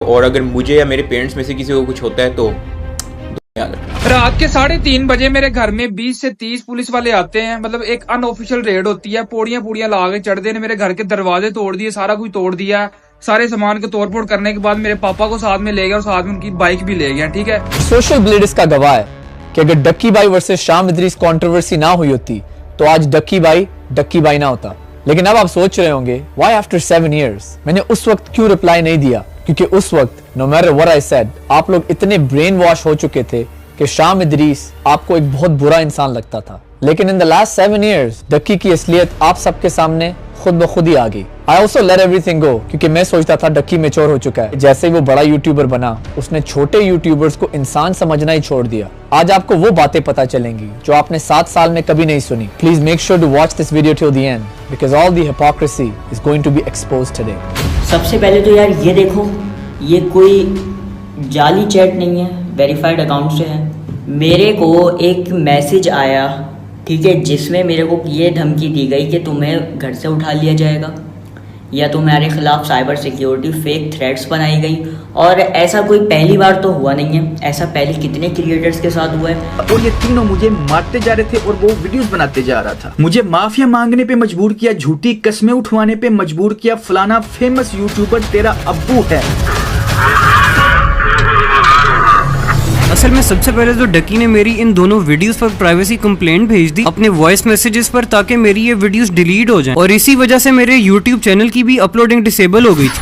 और अगर मुझे या मेरे पेरेंट्स में से किसी को कुछ होता है तो याद रखना। रात के 3:30 बजे मेरे घर में 20 से 30 पुलिस वाले आते हैं। मतलब एक अनऑफिशियल रेड होती है। पौड़ियां ला के चढ़ते हैं, मेरे घर के दरवाजे तोड़ दिए, सारा कुछ तोड़ दिया। सारे सामान को तोड़फोड़ करने के बाद मेरे पापा को साथ में ले गया और साथ में उनकी बाइक भी ले गया। ठीक है, सोशल ब्लेड इसका गवाह है कि अगर डक्की भाई वर्सेस शाम इदरीस कंट्रोवर्सी ना हुई होती तो आज डक्की भाई ना होता। लेकिन अब आप सोच रहे होंगे व्हाई आफ्टर 7 years मैंने उस वक्त क्यों रिप्लाई नहीं दिया, क्योंकि उस वक्त no matter what I said आप लोग इतने ब्रेन वॉश हो चुके थे कि शाम इदरीस आपको एक बहुत बुरा इंसान लगता था। लेकिन in the last 7 years Ducky की असलियत आप सबके सामने खुद ब खुद ही आ गई। आई ऑल्सो लेट एवरीथिंग गो, क्योंकि मैं सोचता था डक्की मैच्योर हो चुका है। जैसे ही वो बड़ा यूट्यूबर बना उसने छोटे यूट्यूबर्स को इंसान समझना ही छोड़ दिया। आज आपको वो बातें पता चलेंगी जो आपने 7 साल में कभी नहीं सुनी। Please make sure to watch this video till the end because all the hypocrisy is going to be exposed today. सबसे पहले तो यार ये देखो, ये कोई जाली चैट नहीं है, वेरीफाइड अकाउंट से है। मेरे को एक मैसेज आया, ठीक है, जिसमें मेरे को ये धमकी दी गई कि तुम्हें घर से उठा लिया जाएगा या तुम्हारे खिलाफ साइबर सिक्योरिटी फेक थ्रेट्स बनाई गई। और ऐसा कोई पहली बार तो हुआ नहीं है, ऐसा पहले कितने क्रिएटर्स के साथ हुआ है। और ये तीनों मुझे मारते जा रहे थे और वो वीडियोस बनाते जा रहा था। मुझे माफिया मांगने पे मजबूर किया, झूठी कस्में उठवाने पे मजबूर किया, फलाना फेमस यूट्यूबर तेरा अब्बू है। असल में सबसे पहले तो डक्की ने मेरी इन दोनों वीडियोस पर प्राइवेसी कंप्लेंट भेज दी अपने वॉइस मैसेजेस पर, ताकि मेरी ये वीडियोस डिलीट हो जाएं। और इसी वजह से मेरे यूट्यूब चैनल की भी अपलोडिंग डिसेबल हो गई थी।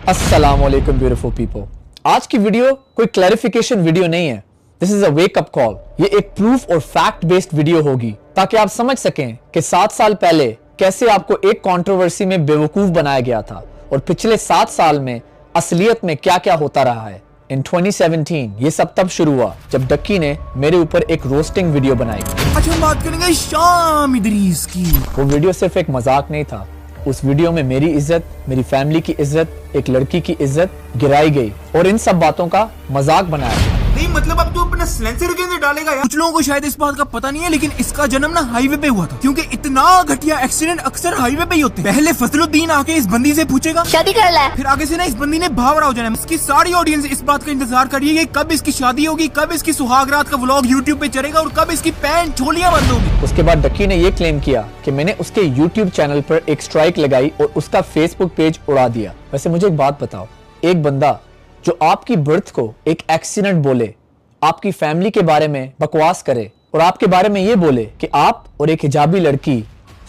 अस्सलाम वालेकुम ब्यूटीफुल पीपल। आज की वीडियो कोई क्लैरिफिकेशन वीडियो नहीं है, this is a wake up call. ये एक प्रूफ और फैक्ट बेस्ड वीडियो होगी ताकि आप समझ सकें कि 7 साल पहले कैसे आपको एक कंट्रोवर्सी में बेवकूफ बनाया गया था और पिछले 7 साल में असलियत में क्या क्या होता रहा है। इन 2017 ये सब तब शुरू हुआ जब डक्की ने मेरे ऊपर एक रोस्टिंग वीडियो बनाई। आज हम बात करेंगे शाम इदरीस की। वो वीडियो सिर्फ एक मजाक नहीं था, उस वीडियो में मेरी इज्जत, मेरी फैमिली की इज्जत, एक लड़की की इज्जत गिराई गई और इन सब बातों का मजाक बनाया गया। नहीं मतलब अब तो अपना सिलेंसर के अंदर डालेगा यार। कुछ लोगों को शायद इस बात का पता नहीं है, लेकिन इसका जन्म ना हाईवे पे हुआ था, क्योंकि इतना घटिया एक्सीडेंट अक्सर हाईवे पे ही होते हैं। पहले फजलुद्दीन आके इस बंदी से पूछेगा शादी कर ले, फिर आगे से ना इस बंदी ने भावरा हो जाना। इसकी सारी ऑडियंस इस बात का इंतजार कर रही है कब इसकी शादी होगी, कब इसकी सुहागरात का व्लॉग यूट्यूब पे चलेगा और कब इसकी पैंट छोलियां बंद होगी। उसके बाद डक्की ने ये क्लेम किया कि मैंने उसके यूट्यूब चैनल पर एक स्ट्राइक लगाई और उसका फेसबुक पेज उड़ा दिया। वैसे मुझे एक बात बताओ, एक बंदा जो आपकी बर्थ को एक एक्सीडेंट बोले, आपकी फैमिली के बारे में बकवास करे और आपके बारे में ये बोले कि आप और एक हिजाबी लड़की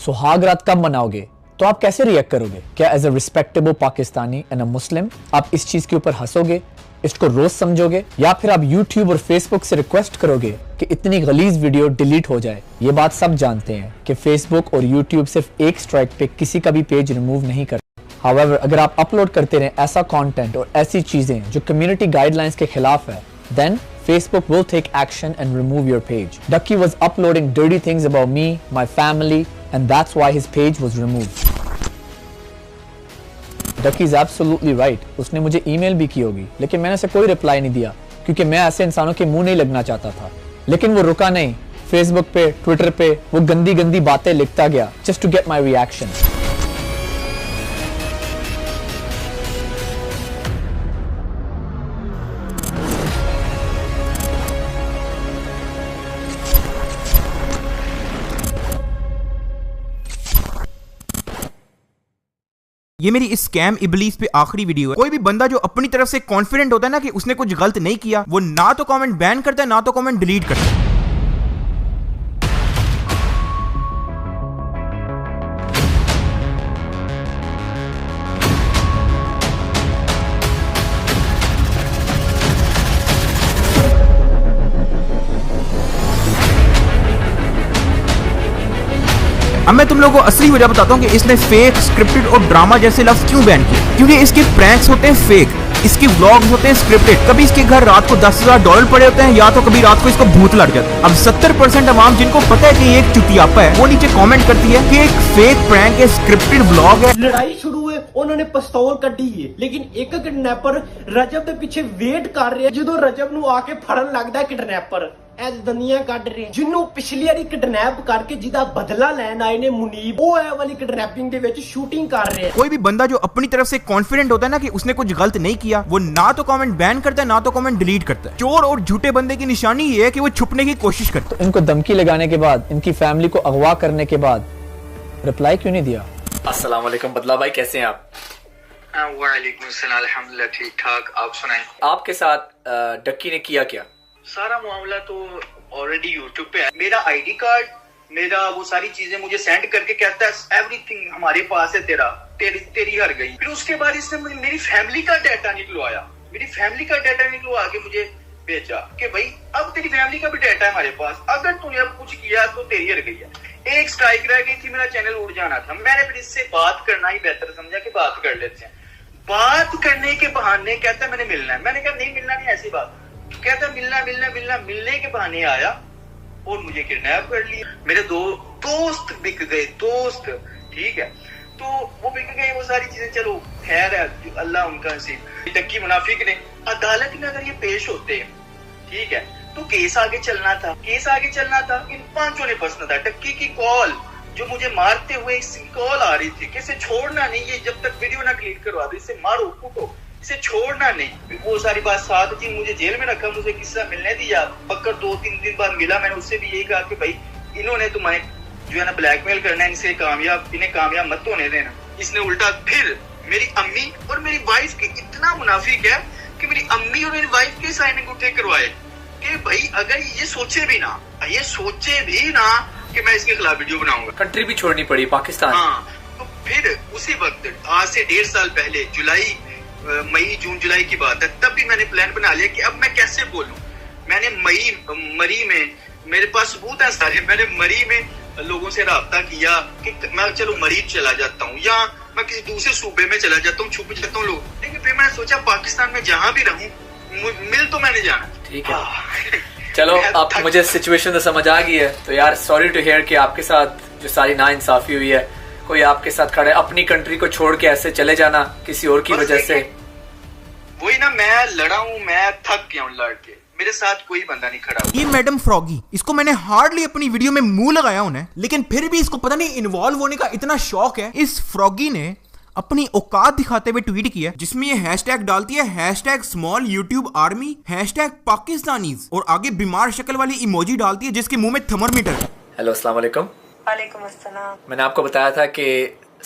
सुहागरात कब मनाओगे, तो आप कैसे रिएक्ट करोगे? क्या as a respectable Pakistani and a Muslim आप इस चीज के ऊपर हंसोगे, इसको रोज समझोगे, या फिर आप यूट्यूब और फेसबुक से रिक्वेस्ट करोगे कि इतनी गलीज वीडियो डिलीट हो जाए? ये बात सब जानते हैं कि फेसबुक और यूट्यूब सिर्फ एक स्ट्राइक पे किसी का भी पेज रिमूव नहीं करते। हाउएवर अगर आप अपलोड करते रहे ऐसा कंटेंट और ऐसी चीजें जो कम्युनिटी गाइडलाइंस के खिलाफ है, then Facebook will take action and remove your page. Ducky was uploading dirty things about me, my family, and that's why his page was removed. Ducky is absolutely right. उसने मुझे email भी की होगी, लेकिन मैंने उसे कोई रिप्लाई नहीं दिया क्योंकि मैं ऐसे इंसानों के मुंह नहीं लगना चाहता था। लेकिन वो रुका नहीं, फेसबुक पे, ट्विटर पे वो गंदी गंदी बातें लिखता गया just to get my reaction. ये मेरी इस स्कैम इबलीस पे आखिरी वीडियो है। कोई भी बंदा जो अपनी तरफ से कॉन्फिडेंट होता है ना कि उसने कुछ गलत नहीं किया, वो ना तो कमेंट बैन करता है ना तो कमेंट डिलीट करता है। अब मैं तुम लोगों को असली वजह बताता हूँ कि इसने फेक, स्क्रिप्टेड और ड्रामा जैसे लफ्ज क्यों बैन किए। क्योंकि इसके प्रैंक्स होते हैं फेक, इसके व्लॉग्स होते हैं स्क्रिप्टेड। कभी इसके घर रात को $10,000 पड़े होते हैं, या तो कभी रात को इसको भूत लग जाता है। अब 70% अवाम जिनको पता है कि ये एक चुतियापा है, वो नीचे कमेंट करती है कि एक फेक प्रैंक है, स्क्रिप्टेड व्लॉग है। लड़ाई शुरू हुए उन्होंने पिस्तौल कड्ढी है, लेकिन एक किडनैपर रजब के पीछे वेट कर रहे हैं। जो रजब नू आके फड़न लगता है किडनैपर, ਇਹ ਦੰਦੀਆਂ ਕੱਢ ਰਹੇ ਜਿਹਨੂੰ ਪਿਛਲੀ ਵਾਰੀ ਕਿਡਨੈਪ ਕਰਕੇ ਜਿਹਦਾ ਬਦਲਾ ਲੈਣ ਆਏ ਨੇ ਮੁਨੀਬ ਉਹ ਇਹ ਵਾਲੀ ਕਿਡਨੈਪਿੰਗ ਦੇ ਵਿੱਚ ਸ਼ੂਟਿੰਗ कर रहे हैं। कोई भी बंदा जो अपनी तरफ से कॉन्फिडेंट होता है ना कि उसने कुछ गलत नहीं किया, वो ना तो कमेंट बैन करता है ना तो कमेंट डिलीट करता है। चोर और झूठे बंदे की निशानी ये है कि वो छुपने की कोशिश करता है। तो इनको धमकी लगाने के बाद, इनकी फैमिली को अगवा करने के बाद रिप्लाई क्यों नहीं दिया? अस्सलाम वालेकुम बदला भाई, कैसे हैं आप? वालेकुम सलाम, अल्हम्दुलिल्लाह ठीक ठाक। आप सुनाएं। आपके साथ डक्की ने किया क्या? सारा मामला तो ऑलरेडी यूट्यूब पे है। मेरा आईडी कार्ड, मेरा वो सारी चीजें मुझे सेंड करके कहता है एवरीथिंग हमारे पास है, तेरी हर गई। फिर उसके बाद इसने मेरी फैमिली का डाटा निकलवाया, मेरी फैमिली का डाटा निकलवा के मुझे भेजा कि भाई अब तेरी फैमिली का भी डाटा है हमारे पास, अगर तूने अब कुछ किया तो तेरी हर गई है। एक स्ट्राइक रह गई थी, मेरा चैनल उड़ जाना था। मैंने फिर इससे बात करना ही बेहतर समझा कि बात कर लेते हैं। बात करने के बहाने कहता है मैंने मिलना है। मैंने कहा नहीं मिलना नहीं, ऐसी बात। कहता मिलना मिलना मिलना, मिलने के बहाने आया और मुझे किडनैप कर लिया। मेरे दो दोस्त बिक गए, दोस्त, ठीक है, तो वो बिक गए, वो सारी चीजें, चलो खैर है, अल्लाह उनका नसीब। टक्की मुनाफिक ने अदालत में अगर ये पेश होते हैं, ठीक है, तो केस आगे चलना था, केस आगे चलना था, इन पांचों ने फंसना था। टक्की की कॉल जो मुझे मारते हुए कॉल आ रही थी कि इसे छोड़ना नहीं, ये जब तक वीडियो ना क्लियर करवा दो, इसे मारो कूटो, इसे छोड़ना नहीं। वो सारी बात साथ थी, मुझे जेल में रखा, मुझे किस्सा मिलने दिया। बकर 2-3 दिन बाद मिला, मैंने उससे भी यही कहा कि भाई इन्होंने तुम्हें जो है ना ब्लैकमेल करना है, इनसे कामयाब, इन्हें कामयाब मत होने देना। इसने उल्टा फिर मेरी अम्मी और मेरी वाइफ के, इतना मुनाफिक है कि मेरी अम्मी और मेरी वाइफ के साइन अंगूठे करवाए कि भाई अगर ये सोचे भी ना कि मैं इसके खिलाफ वीडियो बनाऊंगा। कंट्री भी छोड़नी पड़ी, पाकिस्तान। हाँ, तो फिर उसी वक्त आज से 1.5 साल पहले मई जून जुलाई की बात है, तब भी मैंने प्लान बना लिया कि अब मैं कैसे बोलूं। मैंने मरी में, मेरे पास सबूत है सारे, मैंने मरी में लोगों से राब्ता किया कि मैं चलो मरी चला जाता हूँ या मैं किसी दूसरे सूबे में चला जाता हूँ, छुप जाता हूँ लोग। लेकिन फिर मैंने सोचा पाकिस्तान में जहाँ भी रहूँ मिल तो मैंने जाना। ठीक है, चलो आप मुझे सिचुएशन तो समझ आ गई है। तो यार सॉरी टू हियर कि आपके साथ जो सारी नाइंसाफी हुई है, कोई आपके साथ खड़ा है, अपनी कंट्री को छोड़ के ऐसे चले जाना किसी और की वजह से। वही ना, मैं लड़ा हूँ, मैं थक गया हूँ लड़ के, मेरे साथ कोई बंदा नहीं खड़ा। ये मैडम फ्रॉगी, इसको मैंने हार्डली अपनी वीडियो में मुंह लगाया उन्हें, लेकिन फिर भी इसको पता नहीं इन्वॉल्व होने का इतना शौक है। इस फ्रॉगी ने अपनी औकात दिखाते हुए ट्वीट किया जिसमें ये हैशटैग डालती है #SmallYouTubeArmy, #Pakistanis और आगे बीमार शक्ल वाली इमोजी डालती है जिसके मुंह में थर्मामीटर है। हेलो, अस्सलाम वालेकुम। वालेकुम अस्सलाम। मैंने आपको बताया था कि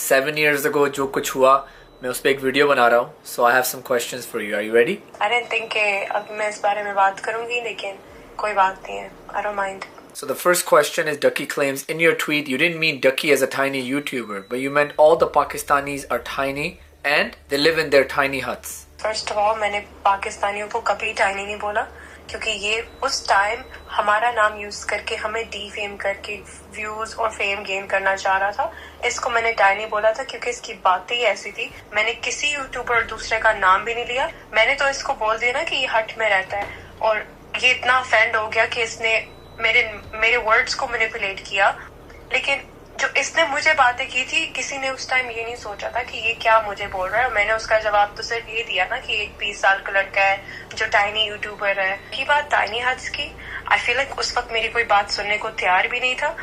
7 years ago जो कुछ हुआ, मैं उस पर एक वीडियो बना रहा हूँ। So I have some questions for you, are you ready? I don't think अब मैं इस बारे में बात करूंगी, लेकिन कोई बात नहीं है, I don't mind. So the first question is, Ducky claims in your tweet you didn't mean Ducky as a tiny YouTuber, but you meant all the Pakistanis are tiny and they live in their tiny huts. First of all, मैंने पाकिस्तानियों को कभी tiny नहीं बोला, क्योंकि ये उस time हमारा नाम यूज करके हमें डीफेम करके व्यूज और फेम गेन करना चाह रहा था। इसको मैंने टाइनी बोला था क्योंकि इसकी बातें ही ऐसी थी। मैंने किसी यूट्यूबर दूसरे का नाम भी नहीं लिया। मैंने तो इसको बोल दिया ना कि ये हट में रहता है, और ये इतना ऑफेंड हो गया कि इसने मेरे वर्ड्स को मैनिपुलेट किया। लेकिन जो इसने मुझे बातें की थी, किसी ने उस टाइम ये नहीं सोचा था कि ये क्या मुझे बोल रहा है। मैंने उसका जवाब तो सिर्फ ये दिया ना कि एक 20 साल का लड़का है जो टाइनी यूट्यूबर है। की बात टाइनी हट्स की, आई फील लाइक उस वक्त मेरी कोई बात सुनने को तैयार भी नहीं था।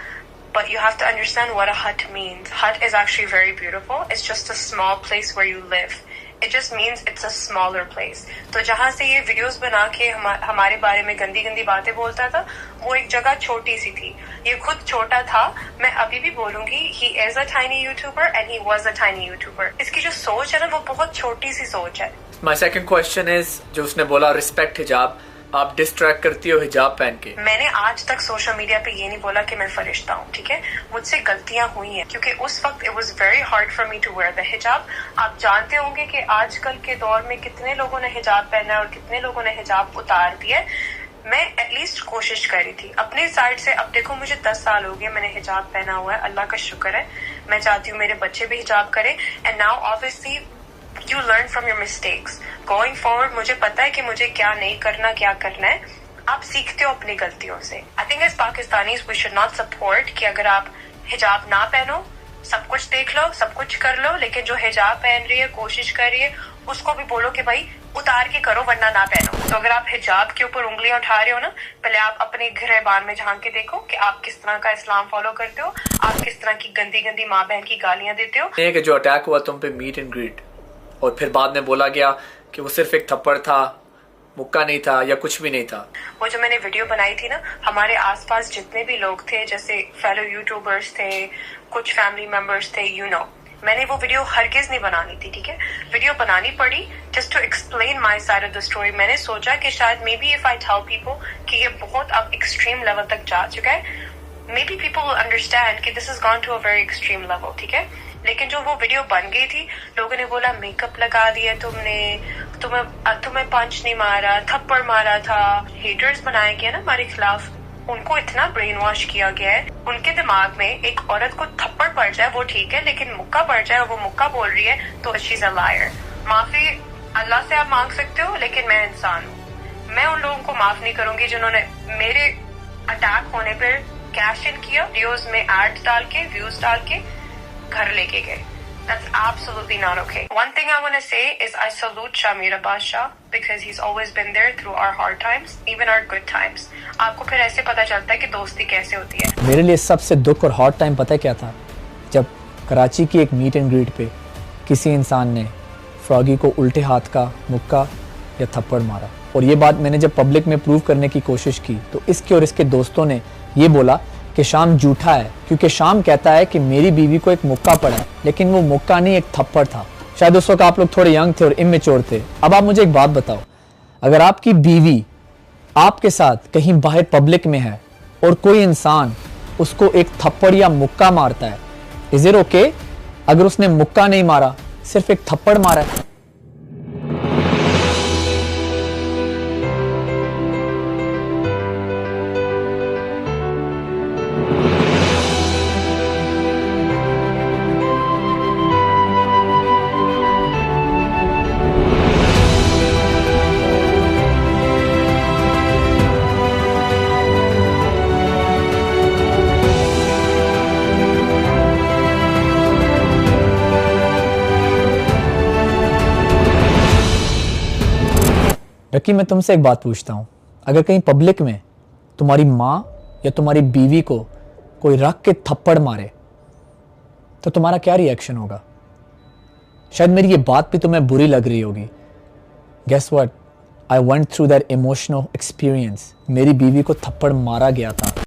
But you have to understand what a hut means. Hut is actually very beautiful. It's just a small place where you live. It just means it's a smaller place. तो जहाँ से ये वीडियोस बना के हमारे बारे में गंदी गंदी बातें बोलता था, वो एक जगह छोटी सी थी। ये खुद छोटा था। मैं अभी भी बोलूंगी, he is a tiny YouTuber and he was a tiny YouTuber. इसकी जो सोच है ना, वो बहुत छोटी सी सोच है। My second question is, जो उसने बोला respect हिजाब, आप डिस्ट्रैक्ट करती हो हिजाब पहन के। मैंने आज तक सोशल मीडिया पे ये नहीं बोला कि मैं फरिश्ता हूँ, ठीक है। मुझसे गलतियां हुई हैं क्योंकि उस वक्त it was very hard for me to wear the hijab. आप जानते होंगे कि आजकल के दौर में कितने लोगों ने हिजाब पहना है और कितने लोगों ने हिजाब उतार दिया। मैं एटलीस्ट कोशिश करी थी अपनी साइड से। अब देखो, मुझे 10 साल हो गए मैंने हिजाब पहना हुआ है, अल्लाह का शुक्र है। मैं चाहती हूँ मेरे बच्चे भी हिजाब करें। And now obviously You learn from your mistakes. Going forward, मुझे पता है कि मुझे क्या नहीं करना, क्या करना है। आप सीखते हो अपनी गलतियों से। I think as Pakistanis we should not support कि अगर आप हिजाब ना पहनो, सब कुछ देख लो, सब कुछ कर लो, लेकिन जो हिजाब पहन रही है, कोशिश कर रही है, उसको भी बोलो कि भाई उतार के करो वरना ना पहनो। तो अगर आप हिजाब के ऊपर उंगलियां उठा रहे हो ना, पहले आप अपने गिरबान में झांक के देखो कि आप किस तरह का इस्लाम फॉलो करते हो, आप किस तरह की गंदी गंदी माँ बहन की गालियां देते हो। कि जो अटैक हुआ तुम पे मीट एंड ग्रीट, और फिर बाद में बोला गया कि वो सिर्फ एक थप्पड़ था, मुक्का नहीं था या कुछ भी नहीं था। वो जो मैंने वीडियो बनाई थी ना, हमारे आसपास जितने भी लोग थे, जैसे फेलो यूट्यूबर्स थे, कुछ फैमिली मेंबर्स थे, मैंने वो वीडियो हरगिज नहीं बनानी थी, ठीक है। वीडियो बनानी पड़ी just to explain my side of the story. मैंने सोचा कि शायद maybe if I tell people कि ये बहुत अब एक्सट्रीम लेवल तक जा चुका है, maybe people will understand कि this is gone to a very extreme level, ठीक है। लेकिन जो वो वीडियो बन गई थी, लोगों ने बोला मेकअप लगा दिया तुमने, तुम्हें पंच नहीं मारा, थप्पड़ मारा था। हेटर्स बनाए गए ना हमारे खिलाफ, उनको इतना ब्रेन वॉश किया गया है, उनके दिमाग में एक औरत को थप्पड़ पड़ जाए वो ठीक है, लेकिन मुक्का पड़ जाए और वो मुक्का बोल रही है तो शी इज अ लायर। माफी अल्लाह से आप मांग सकते हो, लेकिन मैं इंसान हूँ, मैं उन लोगों को माफ नहीं करूंगी जिन्होंने मेरे अटैक होने पर कैश इन किया, वीडियोस में एड्स डाल के, व्यूज डाल के घर लेके गए। That's absolutely not okay. One thing I want to say is I salute Shamir Abbas Shah because he's always been there through our hard times, even our good times. आपको फिर ऐसे पता चलता है कि दोस्ती कैसे होती है। मेरे लिए सबसे दुख और हॉट टाइम पता है क्या था? जब कराची की एक मीट एंड ग्रीट पे किसी इंसान ने फ्रॉगी को उल्टे हाथ का मुक्का या थप्पड़ मारा, और ये बात मैंने जब पब्लिक में प्रूव करने की कोशिश की तो इसके और इसके दोस्तों ने ये बोला कि शाम झूठा है, क्योंकि शाम कहता है कि मेरी बीवी को एक मुक्का पड़ा, लेकिन वो मुक्का नहीं, एक थप्पड़ था। शायद उस वक्त आप लोग थोड़े यंग थे और इमेच्योर थे। अब आप मुझे एक बात बताओ, अगर आपकी बीवी आपके साथ कहीं बाहर पब्लिक में है और कोई इंसान उसको एक थप्पड़ या मुक्का मारता है, इज इट ओके? अगर उसने मुक्का नहीं मारा, सिर्फ एक थप्पड़ मारा है, रकी, मैं तुमसे एक बात पूछता हूँ, अगर कहीं पब्लिक में तुम्हारी माँ या तुम्हारी बीवी को कोई रख के थप्पड़ मारे तो तुम्हारा क्या रिएक्शन होगा? शायद मेरी ये बात भी तुम्हें बुरी लग रही होगी। Guess what, I went through that emotional experience. मेरी बीवी को थप्पड़ मारा गया था।